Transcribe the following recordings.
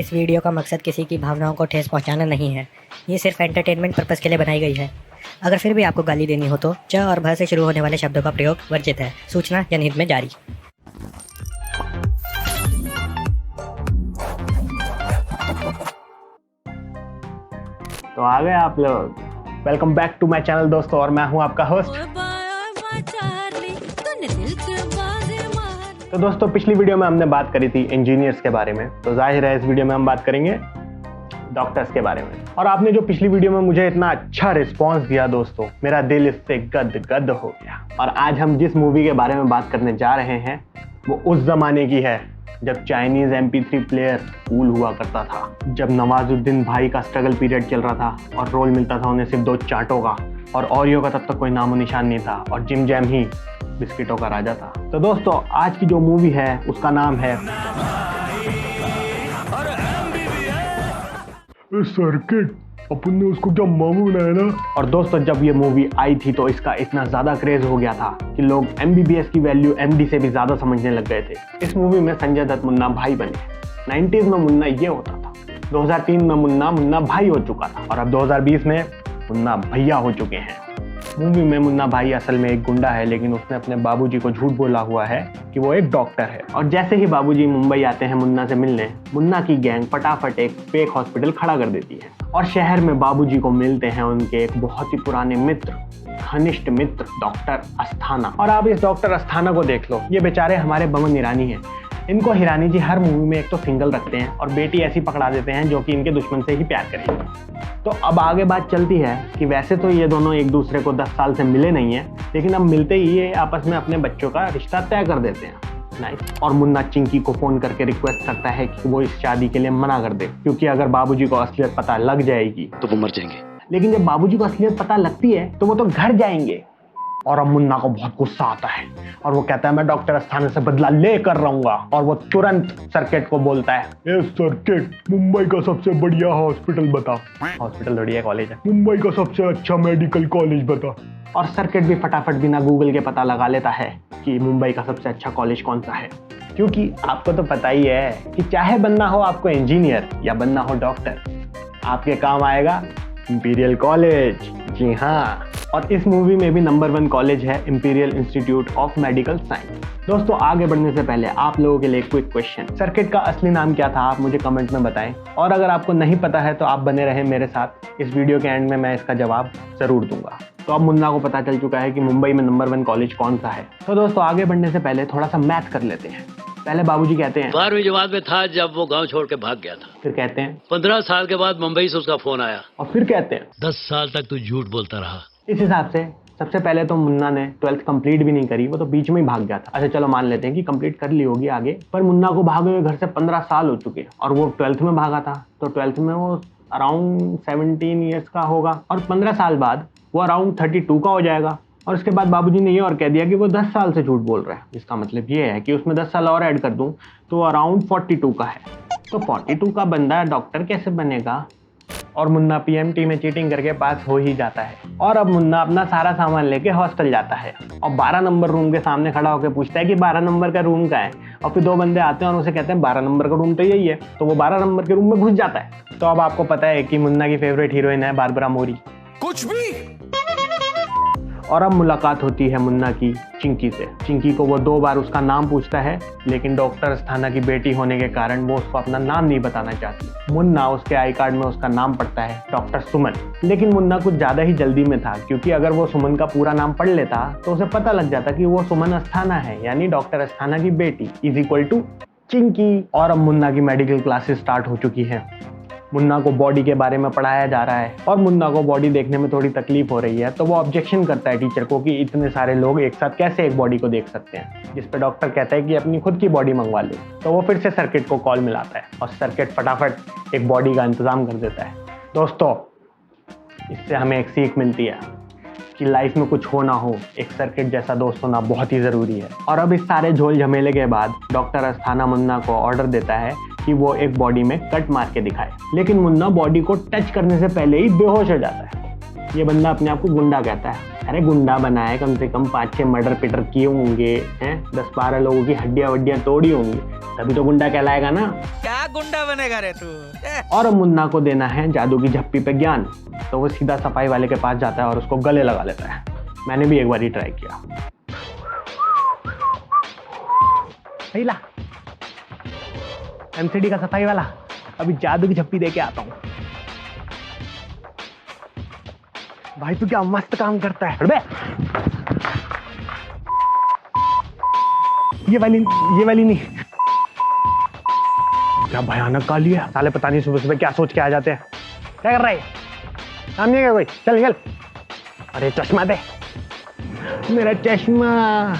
इस वीडियो का मकसद किसी की भावनाओं को ठेस पहुंचाना नहीं है। ये सिर्फ एंटरटेनमेंट पर्पस के लिए बनाई गई है। अगर फिर भी आपको गाली देनी हो तो च और भ से शुरू होने वाले शब्दों का प्रयोग वर्जित है। सूचना जनहित में जारी। तो आ गए आप लोग। Welcome back to my channel दोस्तों, और मैं हूं आपका होस्ट। तो दोस्तों, पिछली वीडियो में हमने बात करी थी इंजीनियर्स के बारे में, तो जाहिर है इस वीडियो में हम बात करेंगे डॉक्टर्स के बारे में। और आपने जो पिछली वीडियो में मुझे इतना अच्छा रिस्पांस दिया दोस्तों, मेरा दिल इससे गद गद हो गया। और आज हम जिस मूवी के बारे में बात करने जा रहे हैं वो उस जमाने की है जब चाइनीज MP3 प्लेयर कूल हुआ करता था, जब नवाजुद्दीन भाई का स्ट्रगल पीरियड चल रहा था और रोल मिलता था उन्हें सिर्फ 2 चांटों का, और ओरियो का तब तक कोई नामो निशान नहीं था, और जिम जैम ही बिस्किटों का राजा था। तो दोस्तों, आज की जो मूवी है उसका नाम है सर्किट। अपन ने उसको क्या मामू बनाया ना। और दोस्तों, जब ये मूवी आई थी तो इसका इतना ज्यादा क्रेज हो गया था कि लोग MBBS की वैल्यू MD से भी ज्यादा समझने लग गए थे। इस मूवी में संजय दत्त मुन्ना भाई बने। 90s में मुन्ना ये होता था, 2003 में मुन्ना भाई हो चुका था, और अब 2020 में मुन्ना भैया हो चुके हैं। मूवी में मुन्ना भाई असल में एक गुंडा है, लेकिन उसने अपने बाबूजी को झूठ बोला हुआ है कि वो एक डॉक्टर है। और जैसे ही बाबूजी मुंबई आते हैं मुन्ना से मिलने, मुन्ना की गैंग फटाफट एक फेक हॉस्पिटल खड़ा कर देती है, और शहर में बाबूजी को मिलते हैं उनके एक बहुत ही पुराने मित्र, घनिष्ठ मित्र डॉक्टर अस्थाना। और आप इस डॉक्टर अस्थाना को देख लो, ये बेचारे हमारे बमन ईरानी हैं। इनको हिरानी जी हर मूवी में एक तो सिंगल रखते हैं और बेटी ऐसी पकड़ा देते हैं जो कि इनके दुश्मन से ही प्यार करेगी। तो अब आगे बात चलती है कि वैसे तो ये दोनों एक दूसरे को 10 साल से मिले नहीं है, लेकिन अब मिलते ही ये आपस में अपने बच्चों का रिश्ता तय कर देते हैं। नाइस। और मुन्ना चिंकी को फोन करके रिक्वेस्ट करता है कि वो इस शादी के लिए मना कर दे, क्योंकि अगर बाबूजी को असलियत पता लग जाएगी तो वो मर जाएंगे। लेकिन जब बाबूजी को असलियत पता लगती है तो वो तो घर जाएंगे। और अब मुन्ना को बहुत गुस्सा आता है और वो कहता है मैं डॉक्टर अस्थाना से बदला लेकर रहूंगा। और वो तुरंत सर्किट को बोलता है, ए सर्किट, मुंबई का सबसे बढ़िया हॉस्पिटल बता। हॉस्पिटल थोड़ी है, कॉलेज है। मुंबई का सबसे अच्छा मेडिकल कॉलेज बता। और सर्किट भी फटाफट बिना गूगल के पता लगा लेता है कि मुंबई का सबसे अच्छा कॉलेज कौन सा है, क्योंकि आपको तो पता ही है कि चाहे बनना हो आपको इंजीनियर या बनना हो डॉक्टर, आपके काम आएगा इंपीरियल कॉलेज। जी हाँ। और इस मूवी में भी नंबर 1 कॉलेज है imperial institute of medical science. दोस्तों, आगे बढ़ने से पहले आप लोगों के लिए क्विक क्वेश्चन। सर्किट का असली नाम क्या था, आप मुझे कमेंट में बताएं। और अगर आपको नहीं पता है तो आप बने रहें मेरे साथ, इस वीडियो के एंड में मैं इसका जवाब जरूर दूंगा। तो अब मुन्ना को पता चल चुका है कि मुंबई में नंबर 1 कॉलेज कौन सा है। तो दोस्तों, आगे बढ़ने से पहले थोड़ा सा मैथ कर लेते हैं। पहले बाबूजी कहते हैं 12वीं जमात में था जब वो गांव छोड़ के भाग गया था। फिर कहते हैं 15 साल के बाद मुंबई से उसका फोन आया, और फिर कहते हैं 10 साल तक तू झूठ बोलता रहा। इस हिसाब से सबसे पहले तो मुन्ना ने 12th कंप्लीट भी नहीं करी, वो तो बीच में ही भाग गया था। अच्छा चलो मान लेते हैं कि कंप्लीट कर ली होगी आगे, पर मुन्ना को भागे हुए घर से 15 साल हो चुके और वो 12th में भागा था, तो 12th में वो अराउंड 17 ईयर्स का होगा, और 15 साल बाद वो अराउंड 32 का हो जाएगा। और उसके बाद बाबूजी ने ये और कह दिया कि वो 10 साल से झूठ बोल रहा है। इसका मतलब ये है कि उसमें 10 साल और ऐड कर दूं तो अराउंड 42 का है। तो 42 का बंदा डॉक्टर कैसे बनेगा? और मुन्ना PMT में चीटिंग करके पास हो ही जाता है। और अब मुन्ना अपना सारा सामान लेके हॉस्टल जाता है और 12 नंबर रूम के सामने खड़ा होकर पूछता है कि 12 नंबर का रूम कहाँ है। और फिर 2 बंदे आते हैं और उसे कहते हैं 12 नंबर का रूम तो यही है। तो वो 12 नंबर के रूम में घुस जाता है। तो अब आपको पता है कि मुन्ना की फेवरेट हीरोइन है बारबरा मोरी। कुछ भी। और अब मुलाकात होती है मुन्ना की चिंकी से। चिंकी को वो 2 बार उसका नाम पूछता है, लेकिन डॉक्टर अस्थाना की बेटी होने के कारण वो उसको अपना नाम नहीं बताना चाहती। मुन्ना उसके आई कार्ड में उसका नाम पढ़ता है डॉक्टर सुमन। लेकिन मुन्ना कुछ ज्यादा ही जल्दी में था, क्योंकि अगर वो सुमन का पूरा नाम पढ़ लेता तो उसे पता लग जाता कि वो सुमन अस्थाना है, यानी डॉक्टर अस्थाना की बेटी इज इक्वल टू चिंकी। और अब मुन्ना की मेडिकल क्लासेस स्टार्ट हो चुकी है। मुन्ना को बॉडी के बारे में पढ़ाया जा रहा है और मुन्ना को बॉडी देखने में थोड़ी तकलीफ हो रही है, तो वो ऑब्जेक्शन करता है टीचर को कि इतने सारे लोग एक साथ कैसे एक बॉडी को देख सकते हैं, जिस पे डॉक्टर कहता है कि अपनी खुद की बॉडी मंगवा लो। तो वो फिर से सर्किट को कॉल मिलाता है और सर्किट फटाफट एक बॉडी का इंतजाम कर देता है। दोस्तों, इससे हमें एक सीख मिलती है कि लाइफ में कुछ हो ना हो, एक सर्किट जैसा दोस्त होना बहुत ही ज़रूरी है। और अब इस सारे झोल झमेले के बाद डॉक्टर अस्थाना मुन्ना को ऑर्डर देता है कि वो एक बॉडी में कट मार के दिखाए, लेकिन मुन्ना बॉडी को टच करने से पहले ही बेहोश हो जाता है। ये बंदा अपने आप को गुंडा कहता है। अरे गुंडा बना है, कम से कम 5-6 मर्डर पिटर किए होंगे हैं, 10-12 लोगों की हड्डियां वड्डियां तोड़ी होंगी, तभी तो गुंडा कहलाएगा ना। क्या गुंडा बनेगा रे तू? और अब मुन्ना को देना है जादू की झप्पी पे ज्ञान, तो वो सीधा सफाई वाले के पास जाता है और उसको गले लगा लेता है। मैंने भी एक बार ही ट्राई किया। ला एमसीडी का सफाई वाला, अभी जादू की झप्पी दे के आता हूँ। भाई तू क्या मस्त काम करता है। बे ये वाली नहीं। क्या भयानक काली है साले, पता नहीं सुबह सुबह क्या सोच के आ जाते हैं। क्या कर रहा है? सामने क्या कोई? चल चल। अरे चश्मा दे, मेरा चश्मा।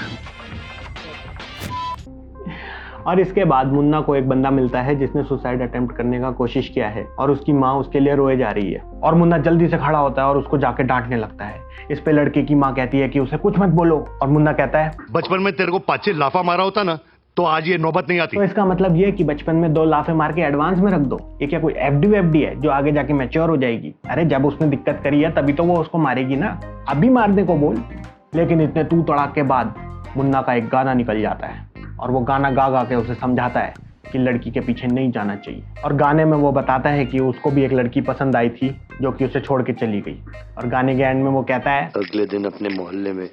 और इसके बाद मुन्ना को एक बंदा मिलता है जिसने सुसाइड अटेम्प्ट करने का कोशिश किया है और उसकी माँ उसके लिए रोए जा रही है। और मुन्ना जल्दी से खड़ा होता है और उसको जाके डांटने लगता है। इस पे लड़के की माँ कहती है कि उसे कुछ मत बोलो, और मुन्ना कहता है बचपन में तेरे को 5-6 लाफा मारा होता ना तो आज ये नौबत नहीं आती। तो इसका मतलब ये कि बचपन में 2 लाफे मार के एडवांस में रख दो। ये क्या कोई एफडी है जो आगे जाके मैच्योर हो जाएगी? अरे जब उसने दिक्कत करी है तभी तो वो उसको मारेगी ना, अभी मारने को बोल। लेकिन इतने तू तड़ाक के बाद मुन्ना का एक गाना निकल जाता है और वो गाना गा गा के उसे समझाता है कि लड़की के पीछे नहीं जाना चाहिए। और गाने में वो बताता है कि उसको भी एक लड़की पसंद आई थी जो कि उसे छोड़ के चली गई। और गाने के एंड में वो कहता है अगले दिन अपने मोहल्ले में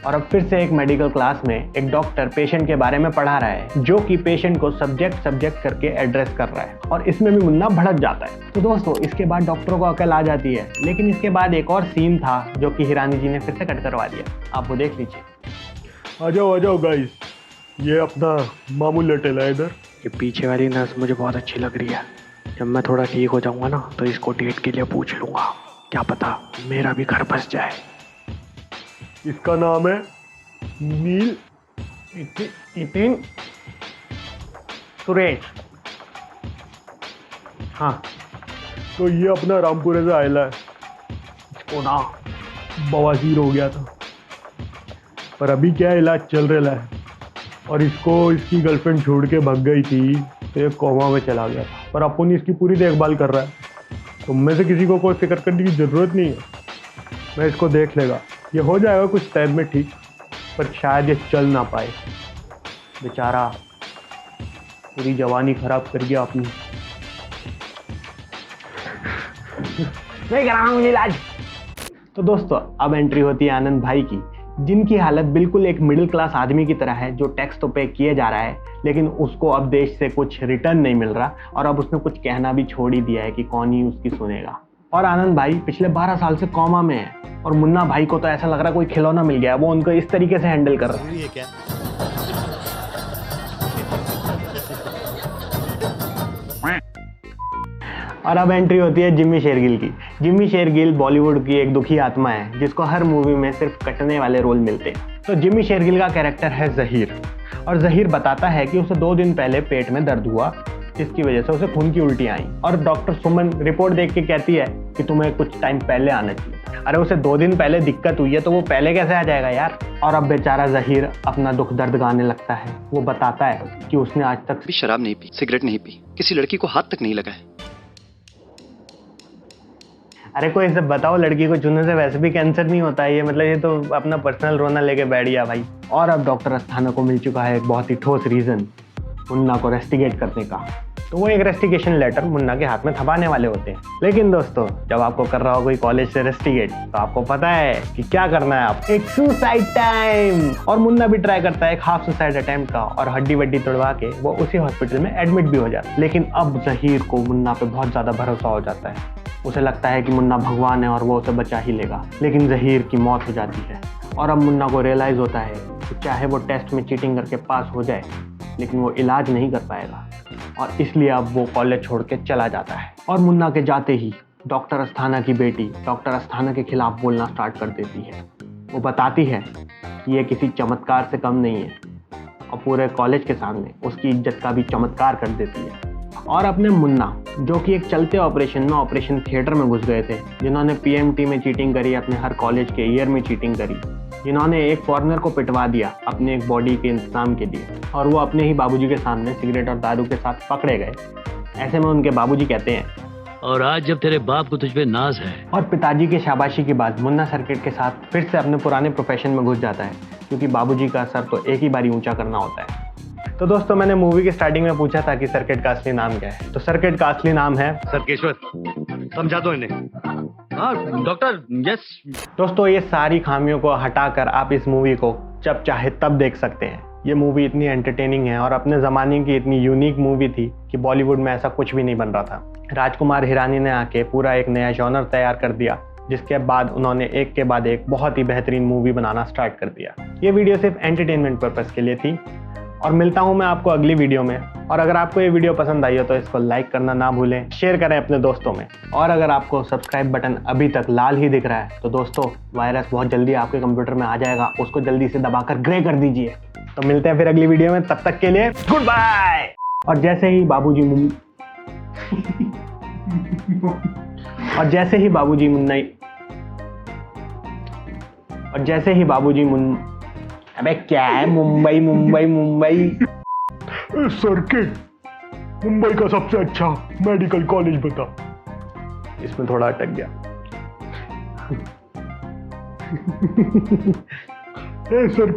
और अब फिर से एक मेडिकल क्लास में एक डॉक्टर पेशेंट के बारे में पढ़ा रहा है जो कि पेशेंट को सब्जेक्ट करके एड्रेस कर रहा है। और इसमें भी मुन्ना भड़क जाता है। तो दोस्तों इसके बाद डॉक्टरों को अकल आ जाती है। लेकिन इसके बाद एक और सीन था जो कि हिरानी जी ने फिर से कट करवा दिया, आप वो देख लीजिए। आ जाओ गाइस, ये अपना मामू लटेला है इधर। ये पीछे वाली नर्स मुझे बहुत अच्छी लग रही है। जब मैं थोड़ा ठीक हो जाऊंगा ना तो इसको डेट के लिए पूछ लूंगा, क्या पता मेरा भी घर बस जाए। इसका नाम है नील नितिन सुरेश। हाँ तो ये अपना रामपुरे से आयला है। इसको ना बवासीर हो गया था, पर अभी क्या इलाज चल रहा है। और इसको इसकी गर्लफ्रेंड छोड़ के भाग गई थी तो ये कोमा में चला गया था, पर अपन इसकी पूरी देखभाल कर रहा है। तुम में से किसी को कोई फिक्र करने की ज़रूरत नहीं है, मैं इसको देख लेगा। ये हो जाएगा कुछ टाइम में ठीक, पर शायद ये चल ना पाए। बेचारा पूरी जवानी खराब कर गया अपनी। नहीं कराना मुझे इलाज। तो दोस्तों अब एंट्री होती है आनंद भाई की, जिनकी हालत बिल्कुल एक मिडिल क्लास आदमी की तरह है जो टैक्स तो पे किए जा रहा है, लेकिन उसको अब देश से कुछ रिटर्न नहीं मिल रहा और अब उसने कुछ कहना भी छोड़ ही दिया है कि कौन ही उसकी सुनेगा। और आनंद भाई पिछले 12 साल से कोमा में है और मुन्ना भाई को तो ऐसा लग रहा है कोई खिलौना मिल गया, वो उनको इस तरीके से हैंडल कर रहा है। और अब एंट्री होती है जिम्मी शेरगिल की। जिम्मी शेरगिल बॉलीवुड की एक दुखी आत्मा है जिसको हर मूवी में सिर्फ कटने वाले रोल मिलते हैं। तो जिम्मी शेरगिल का कैरेक्टर है जहीर, और जहीर बताता है कि उसे 2 दिन पहले पेट में दर्द हुआ जिसकी वजह से उसे खून की उल्टी आई। और डॉक्टर सुमन रिपोर्ट देख के कहती है कि तुम्हें कुछ टाइम पहले आना चाहिए। अरे उसे 2 दिन पहले दिक्कत हुई है तो वो पहले कैसे आ जाएगा यार। और अब बेचारा जहीर अपना दुख दर्द गाने लगता है। वो बताता है कि उसने आज तक भी शराब नहीं पी, सिगरेट नहीं पी, किसी लड़की को हाथ तक नहीं लगाया। अरे कोई इसे बताओ, लड़की को चुनने से वैसे भी कैंसर नहीं होता है। ये मतलब ये तो अपना पर्सनल रोना लेके बैठ गया भाई। और अब डॉक्टर अस्थाना को मिल चुका है एक बहुत ही ठोस रीजन मुन्ना को रेस्टिगेट करने का। तो वो एक रेस्टिगेशन लेटर मुन्ना के हाथ में थमाने वाले होते हैं। लेकिन दोस्तों जब आपको कर रहा हो कोई कॉलेज से रेस्टिगेट तो आपको पता है कि क्या करना है, आप एक सुसाइड टाइम। और मुन्ना भी ट्राई करता है एक हाफ सुसाइड अटेम्प्ट का और हड्डी वड्डी तोड़वा के वो उसी हॉस्पिटल में एडमिट भी हो जाता है। लेकिन अब जहीर को मुन्ना पे बहुत ज्यादा भरोसा हो जाता है। उसे लगता है कि मुन्ना भगवान है और वो उसे बचा ही लेगा। लेकिन जहीर की मौत हो जाती है और अब मुन्ना को रियलाइज होता है कि चाहे वो टेस्ट में चीटिंग करके पास हो जाए लेकिन वो इलाज नहीं कर पाएगा, और इसलिए अब वो कॉलेज छोड़ के चला जाता है। और मुन्ना के जाते ही डॉक्टर अस्थाना की बेटी डॉक्टर अस्थाना के खिलाफ बोलना स्टार्ट कर देती है। वो बताती है कि ये किसी चमत्कार से कम नहीं है और पूरे कॉलेज के सामने उसकी इज्जत का भी चमत्कार कर देती है। और अपने मुन्ना जो कि एक चलते ऑपरेशन में ऑपरेशन थिएटर में घुस गए थे, जिन्होंने पीएमटी में चीटिंग करी, अपने हर कॉलेज के ईयर में चीटिंग करी, जिन्होंने एक फॉरेनर को पिटवा दिया अपने एक बॉडी के इंतजाम के लिए, और वो अपने ही बाबूजी के सामने सिगरेट और दारू के साथ पकड़े गए। ऐसे में उनके बाबूजी कहते हैं और आज जब तेरे बाप को तुझ पे नाज है, और पिताजी की शाबाशी के बाद मुन्ना सर्किट के साथ फिर से अपने पुराने प्रोफेशन में घुस जाता है, क्योंकि बाबूजी का सर तो एक ही बारी ऊंचा करना होता है। तो दोस्तों, मैंने मूवी की स्टार्टिंग में पूछा था कि सर्किट का असली नाम क्या है। तो सर्किट का असली नाम है सरकेश्वर, समझा दो इन्हें। हाँ डॉक्टर, यस। दोस्तों, ये सारी खामियों को हटाकर आप इस मूवी को जब चाहे तब देख सकते हैं। ये मूवी इतनी एंटरटेनिंग है और अपने ज़माने की इतनी यूनिक मूवी थी कि बॉलीवुड में ऐसा कुछ भी नहीं बन रहा था। राजकुमार हिरानी ने आके पूरा एक नया जॉनर तैयार कर दिया, जिसके बाद उन्होंने एक के बाद एक बहुत ही बेहतरीन मूवी बनाना स्टार्ट कर दिया। ये वीडियो सिर्फ एंटरटेनमेंट पर्पज़ के लिए थी और मिलता हूँ मैं आपको अगली वीडियो में। और अगर आपको ये वीडियो पसंद आई हो तो इसको लाइक करना ना भूलें, शेयर करें अपने दोस्तों में। और अगर आपको सब्सक्राइब बटन अभी तक लाल ही दिख रहा है तो दोस्तों, वायरस बहुत जल्दी आपके कंप्यूटर में आ जाएगा, उसको जल्दी से दबाकर ग्रे कर दीजिए। तो मिलते हैं फिर अगली वीडियो में, तब तक के लिए गुड बाय। और जैसे ही बाबूजी अबे क्या है, मुंबई सर्किट, मुंबई का सबसे अच्छा मेडिकल कॉलेज बता। इसमें थोड़ा अटक गया। ए सर